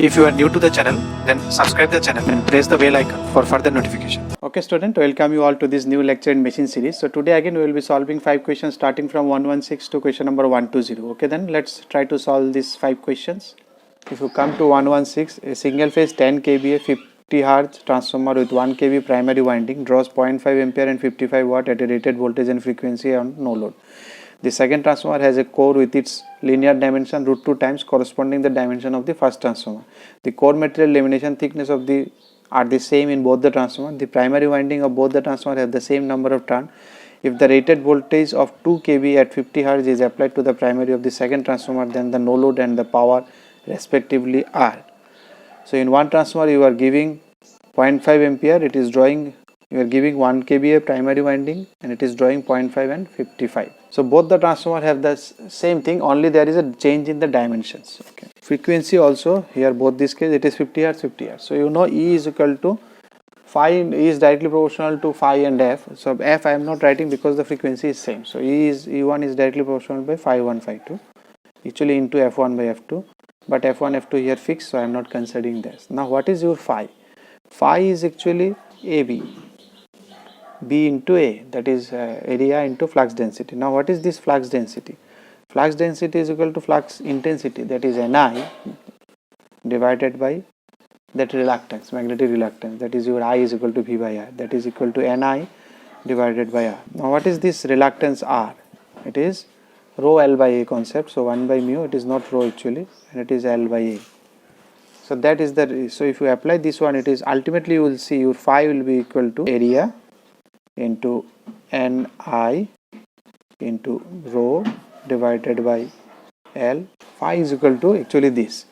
If you are new to the channel, then subscribe the channel and press the bell icon for further notification. Okay student, welcome you all to this new lecture in machine series. So today again we will be solving 5 questions starting from 116 to question number 120. Okay, then let's try to solve these 5 questions. If you come to 116, a single phase 10 kVA 50 Hz transformer with 1 kV primary winding draws 0.5 ampere and 55 watt at a rated voltage and frequency on no load. The second transformer has a core with its linear dimension √2 times corresponding the dimension of the first transformer. The core material lamination thickness of the are the same in both the transformers. The primary winding of both the transformers have the same number of turns. If the rated voltage of 2 kV at 50 Hz is applied to the primary of the second transformer, then the no load and the power respectively are. So in one transformer you are giving 0.5 ampere, it is drawing, you are giving 1 kVA primary winding and it is drawing 0.5 and 55. So both the transformer have the same thing, only there is a change in the dimensions. Okay. Frequency also here both this case it is 50 Hz 50 Hz. So you know E is equal to phi, E is directly proportional to phi and F. So F I am not writing because the frequency is same. So E1 is directly proportional by phi 1 phi 2 actually into F1 by F2, but F1 F2 here fixed, so I am not considering this. Now what is your phi? Phi is actually AB, B into A, that is area into flux density. Now what is this flux density? Flux density is equal to flux intensity, that is Ni divided by that reluctance, magnetic reluctance, that is your I is equal to V by R, that is equal to Ni divided by R. Now what is this reluctance R? It is rho L by A concept, so 1 by mu, it is not rho actually, and it is L by A. So that is the, so if you apply this one, it is ultimately you will see your phi will be equal to area into Ni into rho divided by L. Phi is equal to actually this,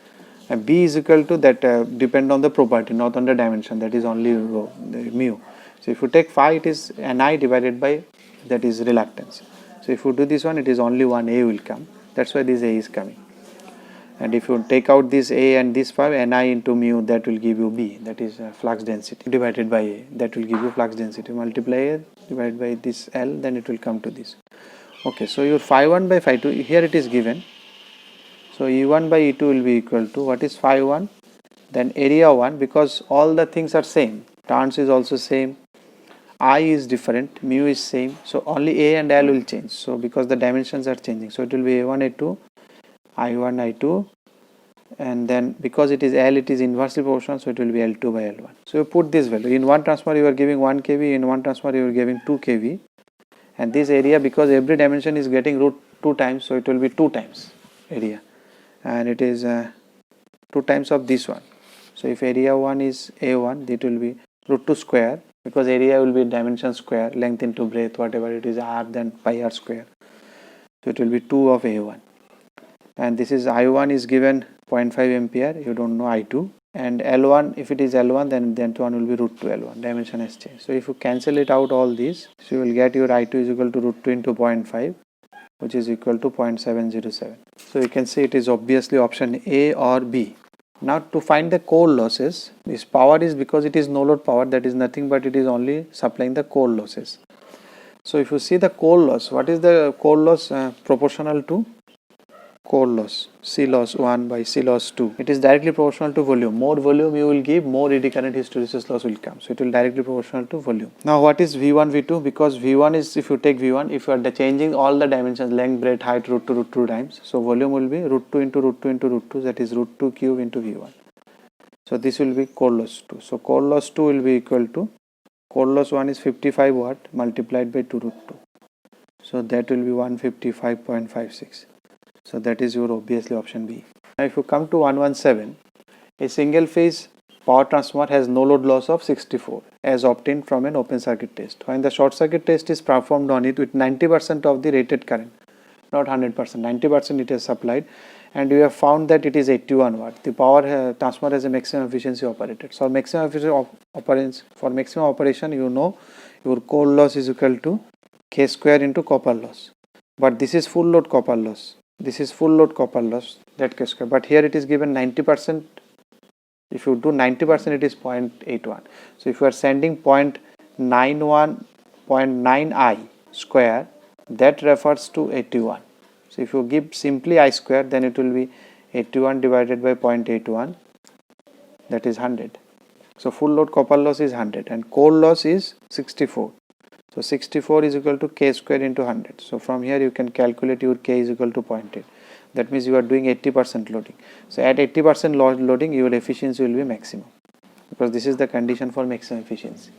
and B is equal to that depend on the property, not on the dimension, that is only rho, mu. So if you take phi, it is Ni divided by that is reluctance. So if you do this one, it is only one A will come, that's why this A is coming. And if you take out this A and this phi, Ni into mu, that will give you B, that is flux density divided by A, that will give you flux density, multiply A divided by this L, then it will come to this. Okay, so your phi 1 by phi 2, here it is given. So E1 by E2 will be equal to, what is phi 1? Then area 1, because all the things are same, turns is also same, I is different, mu is same, so only A and L will change. So because the dimensions are changing, so it will be A1 A2, I1 I2, and then because it is L, it is inversely proportional, so it will be L2 by L1. So you put this value, in one transformer you are giving 1 kV, in one transformer you are giving 2 kV, and this area, because every dimension is getting √2 times, so it will be 2 times area, and it is 2 times of this one. So if area 1 is A1, it will be √2 square, because area will be dimension square, length into breadth, whatever it is R, then pi R square. So it will be 2 of A1, and this is I1 is given 0.5 ampere, you don't know I2, and L1, if it is L1, then that one will be √2 L1, dimension has changed. So if you cancel it out all these, so you will get your I2 is equal to √2 into 0.5, which is equal to 0.707. So you can see it is obviously option A or B. Now to find the core losses, this power is, because it is no load power, that is nothing but it is only supplying the core losses. So if you see the core loss, what is the core loss proportional to? Core loss, C loss 1 by C loss 2. It is directly proportional to volume. More volume you will give, more eddy current hysteresis loss will come. So it will directly proportional to volume. Now what is V1, V2? Because V1 is, if you take V1, if you are changing all the dimensions, length, breadth, height, √2 times, so volume will be √2 into √2 into √2, that is √2 cube into V1. So this will be core loss 2. So core loss 2 will be equal to, core loss 1 is 55 watt multiplied by 2 √2. So that will be 155.56. So that is your obviously option B. Now if you come to 117, a single phase power transformer has no load loss of 64 as obtained from an open circuit test. When the short circuit test is performed on it with 90% of the rated current, not 100%, 90% it is supplied, and you have found that it is 81 watt. The power transformer has a maximum efficiency operated. So maximum efficiency for maximum operation, you know your core loss is equal to K square into copper loss. But this is full load copper loss. This is full load copper loss, that K square, but here it is given 90%. If you do 90%, it is 0.81. So if you are sending 0.9 I square, that refers to 81. So if you give simply I square, then it will be 81 divided by 0.81, that is 100. So full load copper loss is 100 and core loss is 64. So 64 is equal to K square into 100. So from here you can calculate your K is equal to 0.8. That means you are doing 80% loading. So at 80% loading your efficiency will be maximum, because this is the condition for maximum efficiency.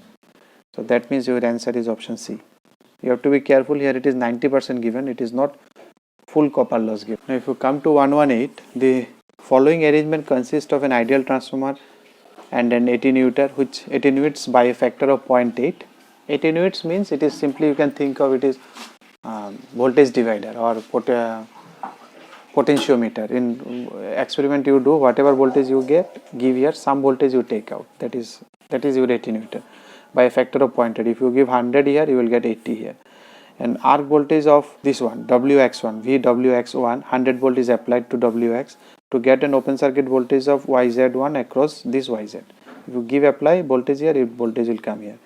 So that means your answer is option C. You have to be careful here, it is 90% given, it is not full copper loss given. Now if you come to 118, the following arrangement consists of an ideal transformer and an attenuator which attenuates by a factor of 0.8. Attenuates means it is simply, you can think of it as voltage divider or potentiometer. In experiment you do, whatever voltage you give here, some voltage you take out, that is your attenuator by a factor of 0.8. If you give 100 here, you will get 80 here. And arc voltage of this one, WX1, VWX1, 100 volt is applied to WX to get an open circuit voltage of YZ1 across this YZ. If you give apply voltage here, voltage will come here.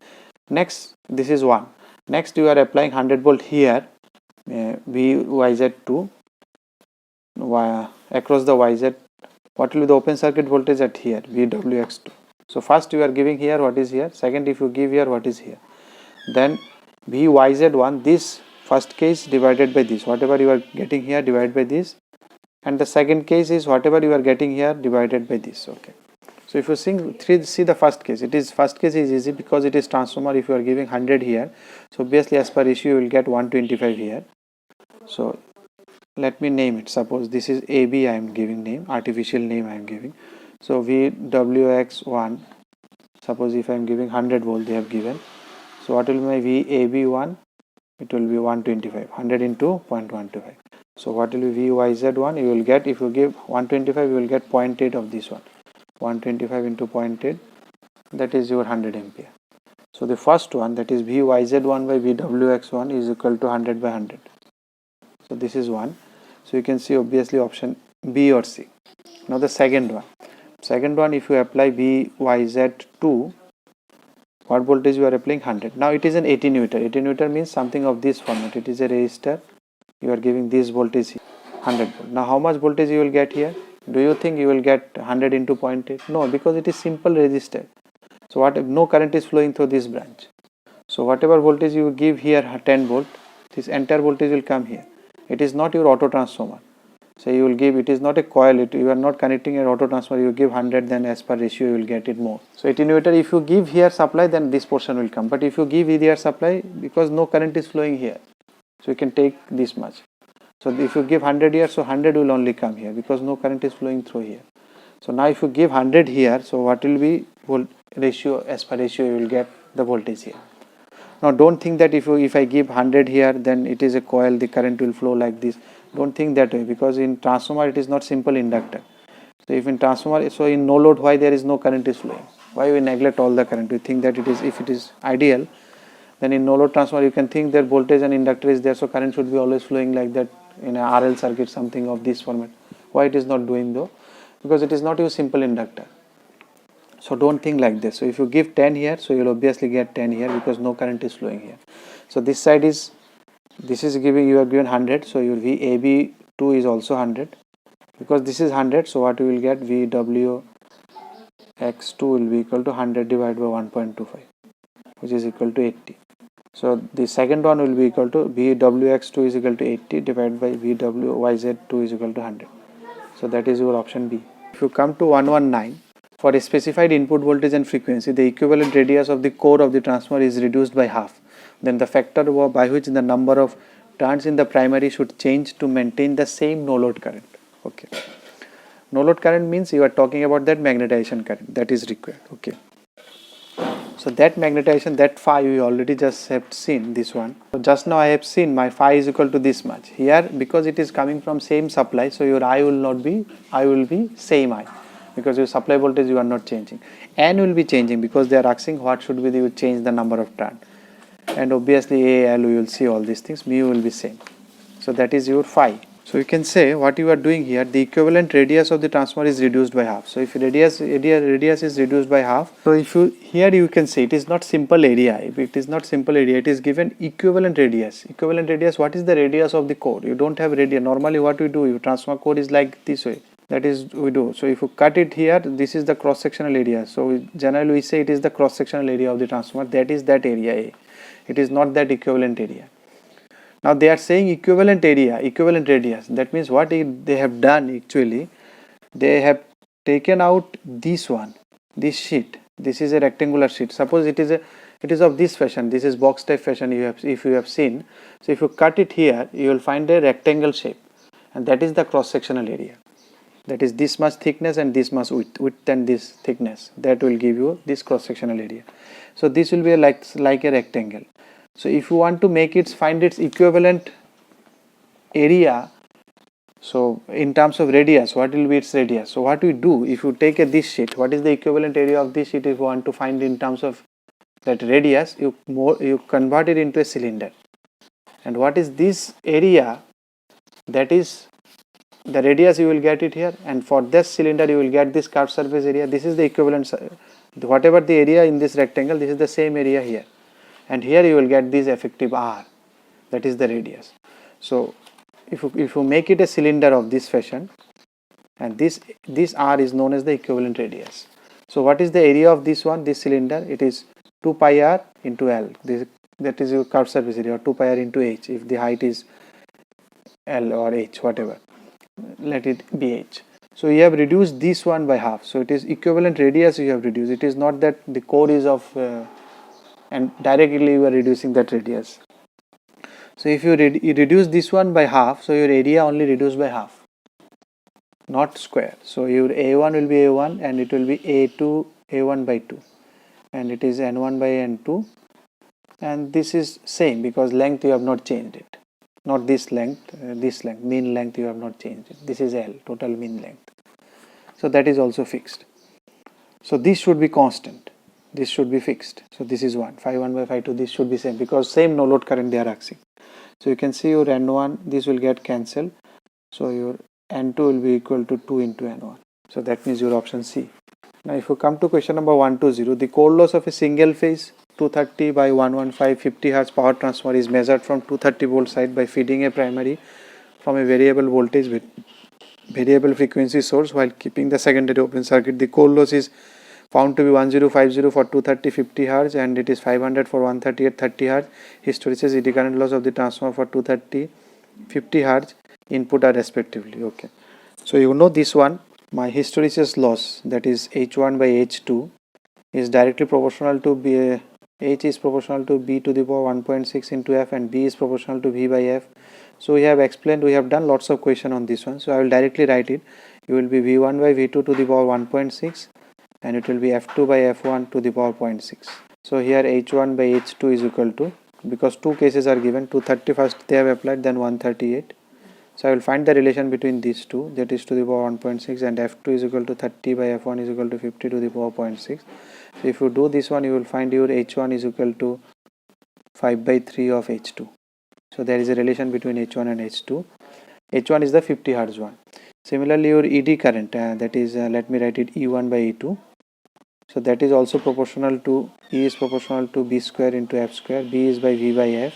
Next, this is 1. Next you are applying 100 volt here, VYZ2 across the YZ. What will be the open circuit voltage at here, VWX2. So first you are giving here what is here, second if you give here what is here, then VYZ1, this first case divided by this, whatever you are getting here divided by this, and the second case is whatever you are getting here divided by this. Okay, so if you see the first case, first case is easy because it is transformer. If you are giving 100 here, so obviously as per issue you will get 125 here. So let me name it, suppose this is AB, I am giving name, artificial name I am giving. So VWX1, suppose if I am giving 100 volt they have given, so what will be my VAB1? It will be 125, 100 into 0.125. So what will be VYZ1? You will get, if you give 125, you will get 0.8 of this one. 125 into 0.8, that is your 100 ampere. So the first one, that is VYZ1 by VWX1 is equal to 100 by 100. So this is one. So you can see obviously option B or C. Now the second one. Second one, if you apply VYZ2, what voltage you are applying? 100. Now it is an attenuator. Attenuator means something of this format. It is a resistor. You are giving this voltage here, 100 volt. Now how much voltage you will get here? Do you think you will get 100 into 0.8? No, because it is simple resistor. So what if no current is flowing through this branch? So whatever voltage you give here, 10 volt, this entire voltage will come here. It is not your auto transformer. So you will give, it is not a coil, you are not connecting an auto transformer, you give 100, then as per ratio you will get it more. So attenuator, if you give here supply, then this portion will come, but if you give here supply, because no current is flowing here, so you can take this much. So if you give 100 here, so 100 will only come here because no current is flowing through here. So now if you give 100 here, so what will be ratio, as per ratio you will get the voltage here. Now don't think that if I give 100 here, then it is a coil, the current will flow like this. Don't think that way, because in transformer it is not simple inductor. So if in transformer, so in no load, why there is no current is flowing? Why we neglect all the current? We think that it is, if it is ideal, then in no load transformer you can think that voltage and inductor is there, so current should be always flowing like that in a RL circuit, something of this format. Why it is not doing though? Because it is not your simple inductor. So don't think like this. So if you give 10 here, so you will obviously get 10 here because no current is flowing here. So this side is, this is giving, you are given 100, so your VAB2 is also 100. Because this is 100, so what you will get, VWX2 will be equal to 100 divided by 1.25, which is equal to 80. So the second one will be equal to VWX2 is equal to 80 divided by VWYZ2 is equal to 100. So that is your option B. If you come to 119, for a specified input voltage and frequency, the equivalent radius of the core of the transformer is reduced by half. Then the factor by which the number of turns in the primary should change to maintain the same no load current. Okay. No load current means you are talking about that magnetization current that is required. Okay. So that magnetization, that phi we already just have seen this one. So just now I have seen my phi is equal to this much. Here because it is coming from same supply, so your I will not be, I will be same I, because your supply voltage you are not changing. N will be changing because they are asking what should be, you change the number of turn. And obviously A, L, we will see all these things, mu will be same. So that is your phi. So you can say what you are doing here, the equivalent radius of the transformer is reduced by half. So if radius is reduced by half, so if you, here you can say it is not simple area. If it is not simple area, it is given equivalent radius. Equivalent radius, what is the radius of the core? You don't have radius. Normally what we do, your transformer core is like this way. that is we do. So if you cut it here, this is the cross sectional area. So generally we say it is the cross sectional area of the transformer, that is that area A. It is not that equivalent area. Now they are saying equivalent area, equivalent radius. That means what they have done actually, they have taken out this one, this sheet. This is a rectangular sheet. Suppose it is of this fashion. This is box type fashion. If you have seen. So if you cut it here, you will find a rectangle shape, and that is the cross sectional area. That is this much thickness and this much width and this thickness. That will give you this cross sectional area. So this will be like a rectangle. So if you want to make it, find its equivalent area, so in terms of radius, what will be its radius? So what we do, if you take this sheet, what is the equivalent area of this sheet? If you want to find in terms of that radius, you convert it into a cylinder. And what is this area? That is the radius, you will get it here, and for this cylinder you will get this curved surface area. This is the equivalent, whatever the area in this rectangle, this is the same area here, and here you will get this effective R, that is the radius. So if you make it a cylinder of this fashion, and this R is known as the equivalent radius. So what is the area of this cylinder? It is 2 pi R into L. That is your curved surface area, or 2 pi R into H if the height is L or H, whatever, let it be H. So you have reduced this one by half. So it is equivalent radius you have reduced. It is not that the core is of and directly you are reducing that radius. So if you reduce this one by half, so your area only reduced by half, not square. So your A1 will be A1 and it will be A2 A1 by 2, and it is N1 by N2, and this is same because length you have not changed it, not this length, mean length you have not changed it. This is L, total mean length. So that is also fixed. So this should be constant, this should be fixed. So this is 1, phi 1 by phi 2, this should be same because same no load current they are asking. So you can see your N1, this will get cancelled. So your N2 will be equal to 2 into N1. So that means your option C. Now if you come to question number 120, the core loss of a single phase 230 by 115 50 Hz power transformer is measured from 230 volt side by feeding a primary from a variable voltage with variable frequency source while keeping the secondary open circuit. The core loss is found to be 1050 for 230 50 Hz and it is 500 for 138 30 Hz. Hysteresis eddy current loss of the transformer for 230 50 Hz input are respectively. Okay, so you know this one, my hysteresis loss, that is H1 by H2 is directly proportional to B. H is proportional to B to the power 1.6 into F and B is proportional to V by F. So we have explained, we have done lots of question on this one. So I will directly write it. It will be V1 by V2 to the power 1.6 and it will be F2 by F1 to the power 0.6. So here H1 by H2 is equal to, because two cases are given, 230 first they have applied, then 138. So I will find the relation between these two, that is to the power 1.6, and F2 is equal to 30 by F1 is equal to 50 to the power 0.6. So if you do this one, you will find your H1 is equal to 5 by 3 of H2. So there is a relation between H1 and H2. H1 is the 50 Hz one. Similarly, your ED current, that is, let me write it E1 by E2. So that is also proportional to, E is proportional to B square into F square, B is by V by F.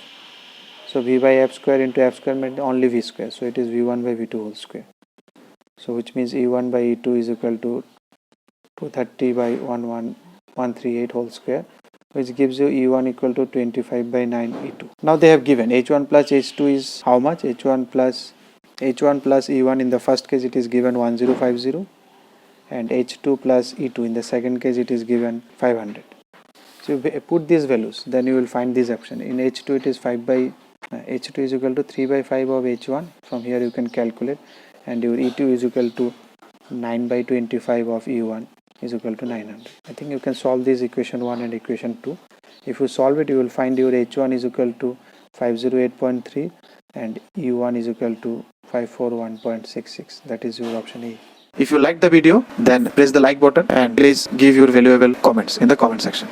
So V by F square into F square means only V square. So it is V1 by V2 whole square. So which means E1 by E2 is equal to 230 by 138 whole square, which gives you E1 equal to 25 by 9 E2. Now they have given H1 plus H2 is how much? H1 plus E1 in the first case it is given 1050 and H2 plus E2 in the second case it is given 500. So you put these values, then you will find this option. In H2 it is 5 by H2 is equal to 3 by 5 of H1. From here you can calculate, and your E2 is equal to 9 by 25 of E1 is equal to 900. I think you can solve this equation 1 and equation 2. If you solve it, you will find your H1 is equal to 508.3 and E1 is equal to 541.66. That is your option A. If you like the video, then press the like button and please give your valuable comments in the comment section.